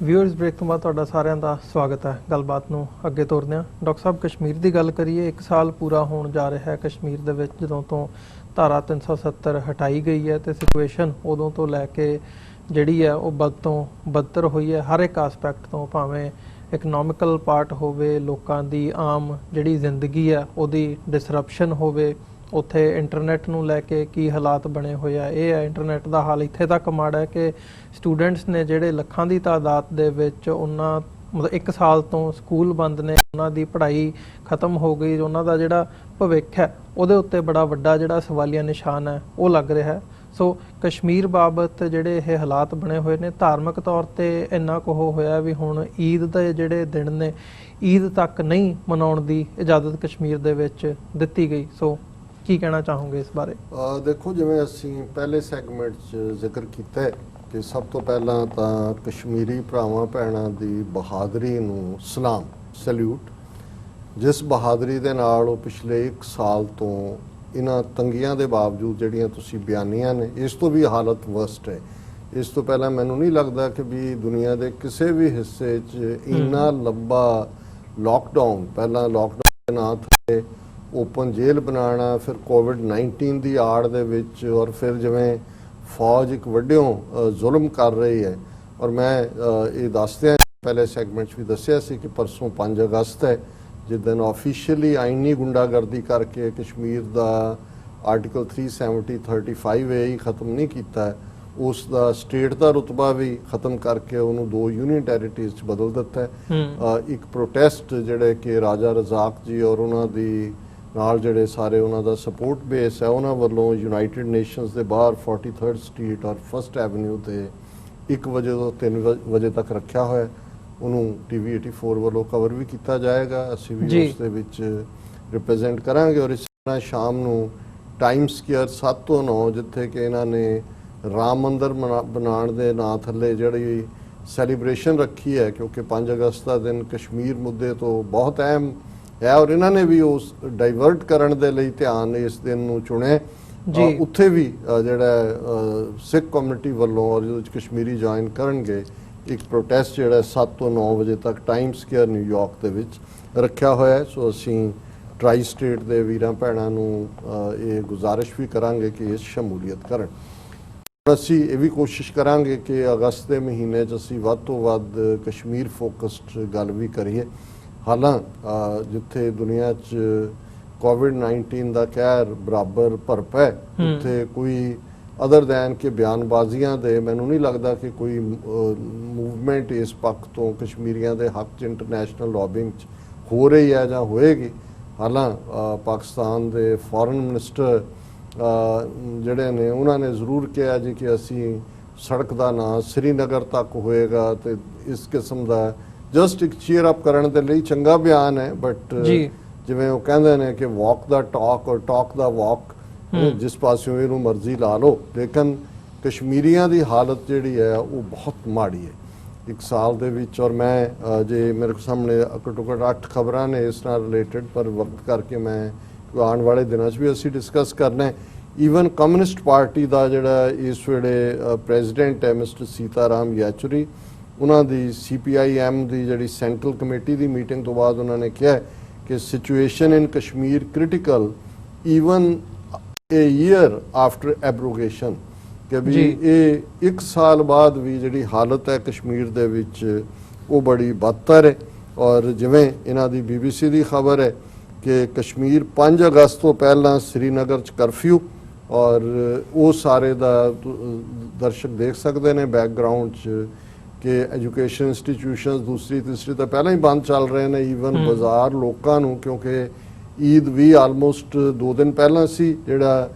Viewers break तो बाद तुहाडा सारिਆਂ ਦਾ ਸਵਾਗਤ ਹੈ। ਗੱਲਬਾਤ ਨੂੰ ਅੱਗੇ ਤੋਰਦੇ ਹਾਂ। ਡਾਕਟਰ ਸਾਹਿਬ, ਕਸ਼ਮੀਰ ਦੀ ਗੱਲ ਕਰੀਏ, 1 ਸਾਲ ਪੂਰਾ ਹੋਣ ਜਾ ਰਿਹਾ ਹੈ ਕਸ਼ਮੀਰ ਦੇ ਵਿੱਚ ਜਦੋਂ ਤੋਂ ਧਾਰਾ 370 ਹਟਾਈ ਗਈ ਹੈ ਤੇ ਸਿਚੁਏਸ਼ਨ ਉਦੋਂ ਤੋਂ ਲੈ ਕੇ ਜਿਹੜੀ ਹੈ ਉਹ ਬਦ ਤੋਂ ਬਦਤਰ ਹੋਈ ਹੈ ਹਰ ਇੱਕ ਐਸਪੈਕਟ ਤੋਂ, ਭਾਵੇਂ ਇਕਨੋਮਿਕਲ ਪਾਰਟ ਹੋਵੇ, ਲੋਕਾਂ ਦੀ ਆਮ ਜਿਹੜੀ ਜ਼ਿੰਦਗੀ ਹੈ ਉਹਦੀ ਡਿਸਰਪਸ਼ਨ ਹੋਵੇ, ਉੱਥੇ ਇੰਟਰਨੈਟ ਨੂੰ ਲੈ ਕੇ ਕੀ ਹਾਲਾਤ ਬਣੇ ਹੋਏ ਆ। ਇਹ ਹੈ ਇੰਟਰਨੈਟ ਦਾ ਹਾਲ ਇੱਥੇ ਤੱਕ ਮਾੜਾ ਹੈ ਕਿ ਸਟੂਡੈਂਟਸ ਨੇ ਜਿਹੜੇ ਲੱਖਾਂ ਦੀ ਤਾਦਾਦ ਦੇ ਵਿੱਚ, ਉਹਨਾਂ ਮਤਲਬ 1 ਸਾਲ ਤੋਂ ਸਕੂਲ ਬੰਦ ਨੇ, ਉਹਨਾਂ ਦੀ ਪੜ੍ਹਾਈ ਖਤਮ ਹੋ ਗਈ, ਉਹਨਾਂ ਦਾ ਜਿਹੜਾ ਭਵਿੱਖ ਹੈ ਉਹਦੇ ਉੱਤੇ ਬੜਾ ਵੱਡਾ ਜਿਹੜਾ ਸਵਾਲੀਆ ਨਿਸ਼ਾਨ ਹੈ ਉਹ ਲੱਗ ਰਿਹਾ ਹੈ। ਸੋ ਕਸ਼ਮੀਰ ਬਾਬਤ ਜਿਹੜੇ ਇਹ ਹਾਲਾਤ ਬਣੇ ਹੋਏ ਨੇ, ਧਾਰਮਿਕ ਤੌਰ 'ਤੇ ਇੰਨਾ ਕੁ ਹੋਇਆ ਵੀ ਹੁਣ ਈਦ ਦੇ ਜਿਹੜੇ ਦਿਨ ਨੇ, ਈਦ ਤੱਕ ਨਹੀਂ ਮਨਾਉਣ ਦੀ ਇਜਾਜ਼ਤ ਕਸ਼ਮੀਰ ਦੇ ਵਿੱਚ ਦਿੱਤੀ ਗਈ। ਸੋ ਕੀ ਕਹਿਣਾ ਚਾਹੋਗੇ ਇਸ ਬਾਰੇ? ਦੇਖੋ, ਜਿਵੇਂ ਅਸੀਂ ਪਹਿਲੇ ਸੈਗਮੈਂਟ 'ਚ ਜ਼ਿਕਰ ਕੀਤਾ ਹੈ ਕਿ ਸਭ ਤੋਂ ਪਹਿਲਾਂ ਤਾਂ ਕਸ਼ਮੀਰੀ ਭਰਾਵਾਂ ਭੈਣਾਂ ਦੀ ਬਹਾਦਰੀ ਨੂੰ ਸਲਾਮ, ਸੈਲਿਊਟ, ਜਿਸ ਬਹਾਦਰੀ ਦੇ ਨਾਲ ਉਹ ਪਿਛਲੇ 1 ਸਾਲ ਤੋਂ ਇਹਨਾਂ ਤੰਗੀਆਂ ਦੇ ਬਾਵਜੂਦ ਜਿਹੜੀਆਂ ਤੁਸੀਂ ਬਿਆਨੀਆਂ ਨੇ, ਇਸ ਤੋਂ ਵੀ ਹਾਲਤ ਵਰਸਟ ਹੈ। ਇਸ ਤੋਂ ਪਹਿਲਾਂ ਮੈਨੂੰ ਨਹੀਂ ਲੱਗਦਾ ਕਿ ਵੀ ਦੁਨੀਆ ਦੇ ਕਿਸੇ ਵੀ ਹਿੱਸੇ 'ਚ ਇੰਨਾ ਲੰਬਾ ਲੋਕਡਾਊਨ, ਪਹਿਲਾਂ ਲੋਕਡਾਊਨ ਦੇ ਨਾਂ ਤੇ ਓਪਨ ਜੇਲ੍ਹ ਬਣਾਉਣਾ, ਫਿਰ ਕੋਵਿਡ-19 ਦੀ ਆੜ ਦੇ ਵਿੱਚ, ਔਰ ਫਿਰ ਜਿਵੇਂ ਫੌਜ ਇੱਕ ਵੱਡਿਓਂ ਜ਼ੁਲਮ ਕਰ ਰਹੀ ਹੈ। ਔਰ ਮੈਂ ਇਹ ਦੱਸਦਿਆਂ ਪਹਿਲੇ ਸੈਗਮੈਂਟ 'ਚ ਵੀ ਦੱਸਿਆ ਸੀ ਕਿ ਪਰਸੋਂ 5 ਅਗਸਤ ਹੈ, ਜਿਸ ਦਿਨ ਆਫੀਸ਼ੀਅਲੀ ਆਈਨੀ ਗੁੰਡਾਗਰਦੀ ਕਰਕੇ ਕਸ਼ਮੀਰ ਦਾ ਆਰਟੀਕਲ 370-35A ਹੀ ਖਤਮ ਨਹੀਂ ਕੀਤਾ, ਉਸ ਦਾ ਸਟੇਟ ਦਾ ਰੁਤਬਾ ਵੀ ਖਤਮ ਕਰਕੇ ਉਹਨੂੰ 2 ਯੂਨੀਅਨ ਟੈਰੀਟਰੀਜ਼ 'ਚ ਬਦਲ ਦਿੱਤਾ ਹੈ। ਇੱਕ ਪ੍ਰੋਟੈਸਟ ਜਿਹੜੇ ਕਿ ਰਾਜਾ ਰਜ਼ਾਕ ਜੀ ਔਰ ਉਹਨਾਂ ਦੀ ਨਾਲ ਜਿਹੜੇ ਸਾਰੇ ਉਹਨਾਂ ਦਾ ਸਪੋਰਟ ਬੇਸ ਹੈ, ਉਹਨਾਂ ਵੱਲੋਂ ਯੂਨਾਈਟਿਡ ਨੇਸ਼ਨਸ ਦੇ ਬਾਹਰ 43rd ਸਟਰੀਟ ਔਰ 1st ਐਵਨਿਊ ਤੇ 1 ਵਜੇ ਤੋਂ 3 ਵਜੇ ਤੱਕ ਰੱਖਿਆ ਹੋਇਆ। ਉਹਨੂੰ TV 84 ਵੱਲੋਂ ਕਵਰ ਵੀ ਕੀਤਾ ਜਾਏਗਾ, ਅਸੀਂ ਵੀ ਉਸ ਦੇ ਵਿੱਚ ਰਿਪਰੈਜ਼ੈਂਟ ਕਰਾਂਗੇ। ਔਰ ਇਸ ਤਰ੍ਹਾਂ ਸ਼ਾਮ ਨੂੰ ਟਾਈਮ ਸਕੁਅਰ 7 ਤੋਂ 9, ਜਿੱਥੇ ਕਿ ਇਹਨਾਂ ਨੇ ਰਾਮ ਮੰਦਰ ਬਣਾਉਣ ਦੇ ਨਾਂ ਥੱਲੇ ਜਿਹੜੀ ਸੈਲੀਬ੍ਰੇਸ਼ਨ ਰੱਖੀ ਹੈ, ਕਿਉਂਕਿ 5 ਅਗਸਤ ਦਾ ਦਿਨ ਕਸ਼ਮੀਰ ਮੁੱਦੇ ਤੋਂ ਬਹੁਤ ਅਹਿਮ ਹੈ ਔਰ ਇਹਨਾਂ ਨੇ ਵੀ ਉਸ ਡਾਈਵਰਟ ਕਰਨ ਦੇ ਲਈ ਧਿਆਨ ਇਸ ਦਿਨ ਨੂੰ ਚੁਣਿਆ। ਉੱਥੇ ਵੀ ਜਿਹੜਾ ਸਿੱਖ ਕਮਿਊਨਿਟੀ ਵੱਲੋਂ ਔਰ ਜਿਹਦੇ ਵਿੱਚ ਕਸ਼ਮੀਰੀ ਜੁਆਇਨ ਕਰਨਗੇ, ਇੱਕ ਪ੍ਰੋਟੈਸਟ ਜਿਹੜਾ 7 ਤੋਂ 9 ਵਜੇ ਤੱਕ ਟਾਈਮ ਸਕੁਅਰ ਨਿਊਯਾਰਕ ਦੇ ਵਿੱਚ ਰੱਖਿਆ ਹੋਇਆ ਹੈ। ਸੋ ਅਸੀਂ ਟਰਾਈ ਸਟੇਟ ਦੇ ਵੀਰਾਂ ਭੈਣਾਂ ਨੂੰ ਇਹ ਗੁਜ਼ਾਰਿਸ਼ ਵੀ ਕਰਾਂਗੇ ਕਿ ਇਸ ਸ਼ਮੂਲੀਅਤ ਕਰਨ। ਅਸੀਂ ਇਹ ਵੀ ਕੋਸ਼ਿਸ਼ ਕਰਾਂਗੇ ਕਿ ਅਗਸਤ ਦੇ ਮਹੀਨੇ 'ਚ ਅਸੀਂ ਵੱਧ ਤੋਂ ਵੱਧ ਕਸ਼ਮੀਰ ਫੋਕਸਡ ਗੱਲ ਵੀ ਕਰੀਏ। ਹਾਲਾਂ ਜਿੱਥੇ ਦੁਨੀਆ 'ਚ ਕੋਵਿਡ-19 ਦਾ ਕਹਿਰ ਬਰਾਬਰ ਭਰਪ ਹੈ, ਉੱਥੇ ਕੋਈ ਅਦਰ ਦੈਨ ਕਿ ਬਿਆਨਬਾਜ਼ੀਆਂ ਦੇ ਮੈਨੂੰ ਨਹੀਂ ਲੱਗਦਾ ਕਿ ਕੋਈ ਮੂਵਮੈਂਟ ਇਸ ਪੱਖ ਤੋਂ ਕਸ਼ਮੀਰੀਆਂ ਦੇ ਹੱਕ 'ਚ ਇੰਟਰਨੈਸ਼ਨਲ ਲੌਬਿੰਗ 'ਚ ਹੋ ਰਹੀ ਹੈ ਜਾਂ ਹੋਏਗੀ। ਹਾਲਾਂ ਪਾਕਿਸਤਾਨ ਦੇ ਫੋਰਨ ਮਿਨਿਸਟਰ ਜਿਹੜੇ ਨੇ, ਉਹਨਾਂ ਨੇ ਜ਼ਰੂਰ ਕਿਹਾ ਜੀ ਕਿ ਅਸੀਂ ਸੜਕ ਦਾ ਨਾਂ ਸ੍ਰੀਨਗਰ ਤੱਕ ਹੋਏਗਾ, ਤੇ ਇਸ ਕਿਸਮ ਦਾ ਜਸਟ ਇੱਕ ਚੀਅਰ ਅਪ ਕਰਨ ਦੇ ਲਈ ਚੰਗਾ ਬਿਆਨ ਹੈ। ਬਟ ਜਿਵੇਂ ਉਹ ਕਹਿੰਦੇ ਨੇ ਕਿ ਵਾਕ ਦਾ ਟਾਕ ਔਰ ਟਾਕ ਦਾ ਵਾਕ, ਜਿਸ ਪਾਸਿਓਂ ਇਹਨੂੰ ਮਰਜ਼ੀ ਲਾ ਲਓ, ਲੇਕਿਨ ਕਸ਼ਮੀਰੀਆਂ ਦੀ ਹਾਲਤ ਜਿਹੜੀ ਹੈ ਉਹ ਬਹੁਤ ਮਾੜੀ ਹੈ 1 ਸਾਲ ਦੇ ਵਿੱਚ। ਔਰ ਮੈਂ ਜੇ ਮੇਰੇ ਸਾਹਮਣੇ ਘੱਟੋ ਘੱਟ 8 ਖਬਰਾਂ ਨੇ ਇਸ ਨਾਲ ਰਿਲੇਟਡ, ਪਰ ਵਕਤ ਕਰਕੇ ਮੈਂ ਆਉਣ ਵਾਲੇ ਦਿਨਾਂ 'ਚ ਵੀ ਅਸੀਂ ਡਿਸਕਸ ਕਰਨਾ। ਈਵਨ ਕਮਿਊਨਿਸਟ ਪਾਰਟੀ ਦਾ ਜਿਹੜਾ ਇਸ ਵੇਲੇ ਪ੍ਰੈਜ਼ੀਡੈਂਟ ਹੈ ਮਿਸਟਰ ਸੀਤਾਰਾਮ ਯੈਚੁਰੀ, ਉਹਨਾਂ ਦੀ CPIM ਦੀ ਜਿਹੜੀ ਸੈਂਟਰਲ ਕਮੇਟੀ ਦੀ ਮੀਟਿੰਗ ਤੋਂ ਬਾਅਦ ਉਹਨਾਂ ਨੇ ਕਿਹਾ ਕਿ ਸਿਚੁਏਸ਼ਨ ਇਨ ਕਸ਼ਮੀਰ ਕ੍ਰਿਟੀਕਲ ਈਵਨ ਏ ਈਅਰ ਆਫਟਰ ਐਬਰੋਗੇਸ਼ਨ, ਕਿ ਵੀ ਇਹ 1 ਸਾਲ ਬਾਅਦ ਵੀ ਜਿਹੜੀ ਹਾਲਤ ਹੈ ਕਸ਼ਮੀਰ ਦੇ ਵਿੱਚ ਉਹ ਬੜੀ ਬਦਤਰ ਹੈ। ਔਰ ਜਿਵੇਂ ਇਹਨਾਂ ਦੀ BBC ਦੀ ਖਬਰ ਹੈ ਕਿ ਕਸ਼ਮੀਰ 5 ਅਗਸਤ ਤੋਂ ਪਹਿਲਾਂ ਸ੍ਰੀਨਗਰ 'ਚ ਕਰਫਿਊ, ਔਰ ਉਹ ਸਾਰੇ ਦਾ ਦਰਸ਼ਕ ਦੇਖ ਸਕਦੇ ਨੇ ਬੈਕਗਰਾਊਂਡ 'ਚ ਕਿ ਐਜੂਕੇਸ਼ਨ ਇੰਸਟੀਟਿਊਸ਼ਨਸ ਦੂਸਰੀ ਤੀਸਰੀ ਤਾਂ ਪਹਿਲਾਂ ਹੀ ਬੰਦ ਚੱਲ ਰਹੇ ਨੇ। ਈਵਨ ਬਾਜ਼ਾਰ ਲੋਕਾਂ ਨੂੰ, ਕਿਉਂਕਿ ਈਦ ਵੀ ਆਲਮੋਸਟ 2 ਦਿਨ ਪਹਿਲਾਂ ਸੀ, ਜਿਹੜਾ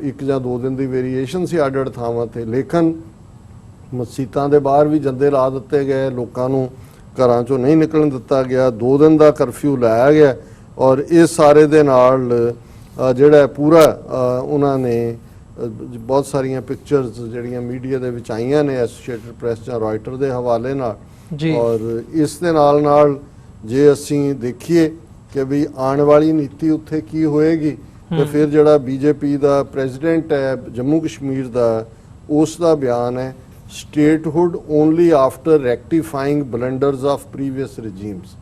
1 ਜਾਂ 2 ਦਿਨ ਦੀ ਵੇਰੀਏਸ਼ਨ ਸੀ ਅੱਡ-ਅੱਡ ਥਾਵਾਂ 'ਤੇ, ਲੇਕਿਨ ਮਸਜਿਦਾਂ ਦੇ ਬਾਹਰ ਵੀ ਜੰਦੇ ਲਾ ਦਿੱਤੇ ਗਏ, ਲੋਕਾਂ ਨੂੰ ਘਰਾਂ 'ਚੋਂ ਨਹੀਂ ਨਿਕਲਣ ਦਿੱਤਾ ਗਿਆ, 2 ਦਿਨ ਦਾ ਕਰਫਿਊ ਲਾਇਆ ਗਿਆ। ਔਰ ਇਸ ਸਾਰੇ ਦੇ ਨਾਲ ਜਿਹੜਾ ਪੂਰਾ ਉਹਨਾਂ ਨੇ ਬਹੁਤ ਸਾਰੀਆਂ ਪਿਕਚਰਸ ਜਿਹੜੀਆਂ ਮੀਡੀਆ ਦੇ ਵਿੱਚ ਆਈਆਂ ਨੇ ਐਸੋਸੀਏਟਡ ਪ੍ਰੈਸ ਜਾਂ ਰਾਇਟਰ ਦੇ ਹਵਾਲੇ ਨਾਲ। ਔਰ ਇਸ ਦੇ ਨਾਲ ਜੇ ਅਸੀਂ ਦੇਖੀਏ ਕਿ ਵੀ ਆਉਣ ਵਾਲੀ ਨੀਤੀ ਉੱਥੇ ਕੀ ਹੋਏਗੀ, ਤੇ ਫਿਰ ਜਿਹੜਾ BJP ਦਾ ਪ੍ਰੈਜ਼ੀਡੈਂਟ ਹੈ ਜੰਮੂ ਕਸ਼ਮੀਰ ਦਾ, ਉਸ ਦਾ ਬਿਆਨ ਹੈ statehood only after rectifying blunders of previous regimes।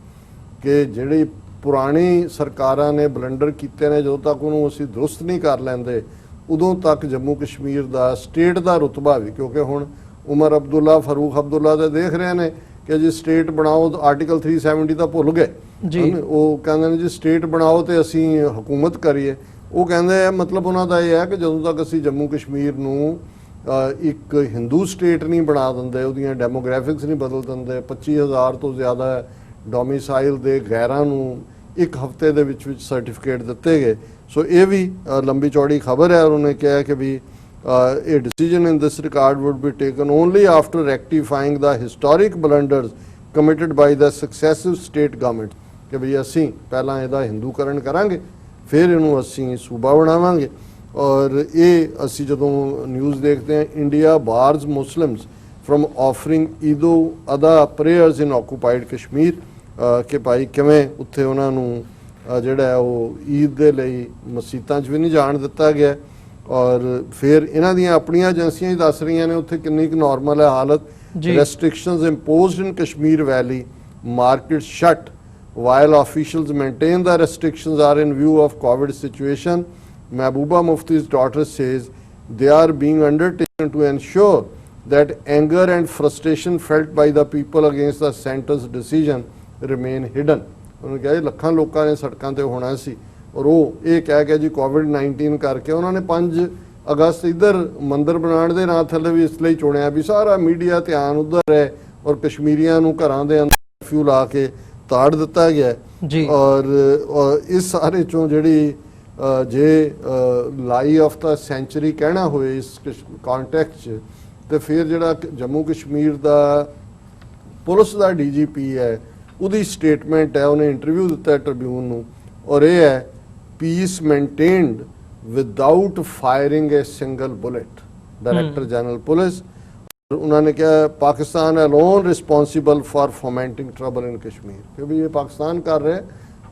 ਕਿ ਜਿਹੜੀ ਪੁਰਾਣੀ ਸਰਕਾਰਾਂ ਨੇ ਬਲੰਡਰ ਕੀਤੇ ਨੇ, ਜਦੋਂ ਤੱਕ ਉਹਨੂੰ ਅਸੀਂ ਦਰੁਸਤ ਨਹੀਂ ਕਰ ਲੈਂਦੇ ਉਦੋਂ ਤੱਕ ਜੰਮੂ ਕਸ਼ਮੀਰ ਦਾ ਸਟੇਟ ਦਾ ਰੁਤਬਾ ਵੀ, ਕਿਉਂਕਿ ਹੁਣ ਉਮਰ ਅਬਦੁੱਲਾ, ਫਾਰੂਕ ਅਬਦੁੱਲਾ ਤੇ ਦੇਖ ਰਹੇ ਨੇ ਕਿ ਜੀ ਸਟੇਟ ਬਣਾਓ, ਆਰਟੀਕਲ 370 ਤਾਂ ਭੁੱਲ ਗਏ ਜੀ। ਉਹ ਕਹਿੰਦੇ ਨੇ ਜੀ ਸਟੇਟ ਬਣਾਓ ਤੇ ਅਸੀਂ ਹਕੂਮਤ ਕਰੀਏ। ਉਹ ਕਹਿੰਦੇ ਆ ਮਤਲਬ ਉਹਨਾਂ ਦਾ ਇਹ ਹੈ ਕਿ ਜਦੋਂ ਤੱਕ ਅਸੀਂ ਜੰਮੂ ਕਸ਼ਮੀਰ ਨੂੰ ਇੱਕ ਹਿੰਦੂ ਸਟੇਟ ਨਹੀਂ ਬਣਾ ਦਿੰਦੇ, ਉਹਦੀਆਂ ਡੈਮੋਗ੍ਰਾਫਿਕਸ ਨਹੀਂ ਬਦਲ ਦਿੰਦੇ, 25,000 ਤੋਂ ਜ਼ਿਆਦਾ ਡੋਮਿਸਾਈਲ ਦੇ ਗੈਰਾਂ ਨੂੰ ਇੱਕ ਹਫ਼ਤੇ ਦੇ ਵਿੱਚ ਸਰਟੀਫਿਕੇਟ ਦਿੱਤੇ ਗਏ। ਸੋ ਇਹ ਵੀ ਲੰਬੀ ਚੌੜੀ ਖਬਰ ਹੈ। ਉਹਨੇ ਕਿਹਾ ਕਿ ਵੀ a decision in this regard would be taken only after rectifying the historic blunders committed by the successive state governments। ਕਿ ਵੀ ਅਸੀਂ ਪਹਿਲਾਂ ਇਹਦਾ ਹਿੰਦੂਕਰਨ ਕਰਾਂਗੇ, ਫਿਰ ਇਹਨੂੰ ਅਸੀਂ ਸੂਬਾ ਬਣਾਵਾਂਗੇ। ਔਰ ਇਹ ਅਸੀਂ ਜਦੋਂ ਨਿਊਜ਼ ਦੇਖਦੇ ਹਾਂ, ਇੰਡੀਆ ਬਾਰਜ਼ ਮੁਸਲਿਮਸ ਫਰਮ ਆਫਰਿੰਗ ਈਦੋ ਅਦਾ ਪ੍ਰੇਅਰਸ ਇਨ ਆਕੂਪਾਈਡ ਕਸ਼ਮੀਰ, ਕਿ ਭਾਈ ਕਿਵੇਂ ਉੱਥੇ ਉਹਨਾਂ ਨੂੰ ਜਿਹੜਾ ਉਹ ਈਦ ਦੇ ਲਈ ਮਸੀਤਾਂ 'ਚ ਵੀ ਨਹੀਂ ਜਾਣ ਦਿੱਤਾ ਗਿਆ। ਔਰ ਫਿਰ ਇਹਨਾਂ ਦੀਆਂ ਆਪਣੀਆਂ ਏਜੰਸੀਆਂ ਹੀ ਦੱਸ ਰਹੀਆਂ ਨੇ ਉੱਥੇ ਕਿੰਨੀ ਕੁ ਨਾਰਮਲ ਹੈ ਹਾਲਤ। Restrictions imposed in Kashmir valley, markets shut while officials maintain the restrictions are in view of COVID situation। Mehbooba Mufti's daughter says they are being undertaken to ensure that anger and frustration felt by the people against the centre's decision remain hidden। ਉਹਨੇ ਕਿਹਾ ਲੱਖਾਂ ਲੋਕਾਂ ਨੇ ਸੜਕਾਂ ਤੇ ਹੋਣਾ ਸੀ, ਔਰ ਉਹ ਇਹ ਕਹਿ ਕੇ ਜੀ COVID-19 ਕਰਕੇ ਉਹਨਾਂ ਨੇ 5 ਅਗਸਤ ਇੱਧਰ ਮੰਦਿਰ ਬਣਾਉਣ ਦੇ ਨਾਂ ਥੱਲੇ ਵੀ ਇਸ ਲਈ ਚੁਣਿਆ ਵੀ ਸਾਰਾ ਮੀਡੀਆ ਧਿਆਨ ਉੱਧਰ ਹੈ, ਔਰ ਕਸ਼ਮੀਰੀਆਂ ਨੂੰ ਘਰਾਂ ਦੇ ਅੰਦਰ ਕਰਫਿਊ ਲਾ ਕੇ ਤਾੜ ਦਿੱਤਾ ਗਿਆ ਜੀ। ਔਰ ਇਸ ਸਾਰੇ ਚੋਂ ਜਿਹੜੀ ਜੇ ਲਾਈ ਆਫ ਦਾ ਸੈਂਚੁਰੀ ਕਹਿਣਾ ਹੋਏ ਇਸ ਕੰਟੈਕਸਟ 'ਚ, ਤੇ ਫਿਰ ਜਿਹੜਾ ਜੰਮੂ ਕਸ਼ਮੀਰ ਦਾ ਪੁਲਿਸ ਦਾ DGP ਹੈ ਉਹਦੀ ਸਟੇਟਮੈਂਟ ਹੈ, ਉਹਨੇ ਇੰਟਰਵਿਊ ਦਿੱਤਾ ਟ੍ਰਿਬਿਊਨ ਨੂੰ, ਔਰ ਇਹ ਹੈ peace maintained without firing a single bullet. Director general police ਉਹਨਾਂ ਨੇ ਕਿਹਾ Pakistan alone responsible for fomenting trouble in Kashmir, ਕਿ ਵੀ ਇਹ ਪਾਕਿਸਤਾਨ ਕਰ ਰਿਹਾ,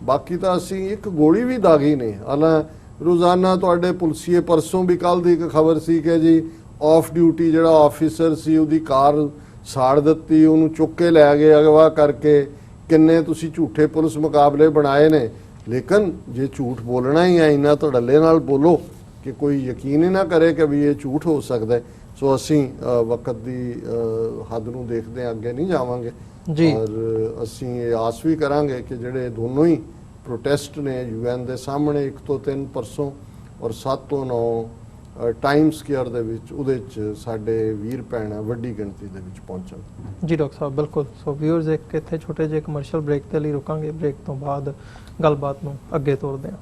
ਬਾਕੀ ਤਾਂ ਅਸੀਂ ਇੱਕ ਗੋਲੀ ਵੀ ਦਾਗੀ ਨਹੀਂ। ਹਾਲਾਂ ਰੋਜ਼ਾਨਾ ਤੁਹਾਡੇ ਪੁਲਸੀਏ, ਪਰਸੋਂ ਵੀ ਕੱਲ ਦੀ ਇੱਕ ਖਬਰ ਸੀ ਕਿ ਜੀ ਆਫ ਡਿਊਟੀ ਜਿਹੜਾ ਆਫੀਸਰ ਸੀ ਉਹਦੀ ਕਾਰ ਸਾੜ ਦਿੱਤੀ, ਉਹਨੂੰ ਚੁੱਕ ਕੇ ਲੈ ਗਏ ਅਗਵਾ ਕਰਕੇ। ਕਿੰਨੇ ਤੁਸੀਂ ਝੂਠੇ ਪੁਲਿਸ ਮੁਕਾਬਲੇ ਬਣਾਏ ਨੇ, ਲੇਕਿਨ ਜੇ ਝੂਠ ਬੋਲਣਾ ਹੀ ਹੈ ਇੰਨਾ ਧੜੱਲੇ ਨਾਲ ਬੋਲੋ ਕਿ ਕੋਈ ਯਕੀਨ ਹੀ ਨਾ ਕਰੇ ਕਿ ਵੀ ਇਹ ਝੂਠ ਹੋ ਸਕਦਾ ਹੈ। ਸੋ ਅਸੀਂ ਵਕਤ ਦੀ ਹੱਦ ਨੂੰ ਦੇਖਦੇ ਅੱਗੇ ਨਹੀਂ ਜਾਵਾਂਗੇ ਜੀ। ਔਰ ਅਸੀਂ ਇਹ ਆਸ ਵੀ ਕਰਾਂਗੇ ਕਿ ਜਿਹੜੇ ਦੋਨੋਂ ਹੀ ਪ੍ਰੋਟੈਸਟ ਨੇ UN ਦੇ ਸਾਹਮਣੇ 1 ਤੋਂ 3 ਪਰਸੋਂ ਔਰ 7 ਤੋਂ 9 ਟਾਈਮ ਸਕੁਅਰ ਦੇ ਵਿੱਚ, ਉਹਦੇ 'ਚ ਸਾਡੇ ਵੀਰ ਭੈਣਾਂ ਵੱਡੀ ਗਿਣਤੀ ਦੇ ਵਿੱਚ ਪਹੁੰਚਣ। ਜੀ ਡਾਕਟਰ ਸਾਹਿਬ, ਬਿਲਕੁਲ। ਸੋ ਵਿਊਅਰਸ, ਇੱਕ ਇੱਥੇ ਛੋਟੇ ਜਿਹੇ ਕਮਰਸ਼ੀਅਲ ਬ੍ਰੇਕ ਦੇ ਲਈ ਰੁਕਾਂਗੇ। ਬ੍ਰੇਕ ਤੋਂ ਬਾਅਦ ਗੱਲਬਾਤ ਨੂੰ ਅੱਗੇ ਤੋਰਦੇ ਹਾਂ।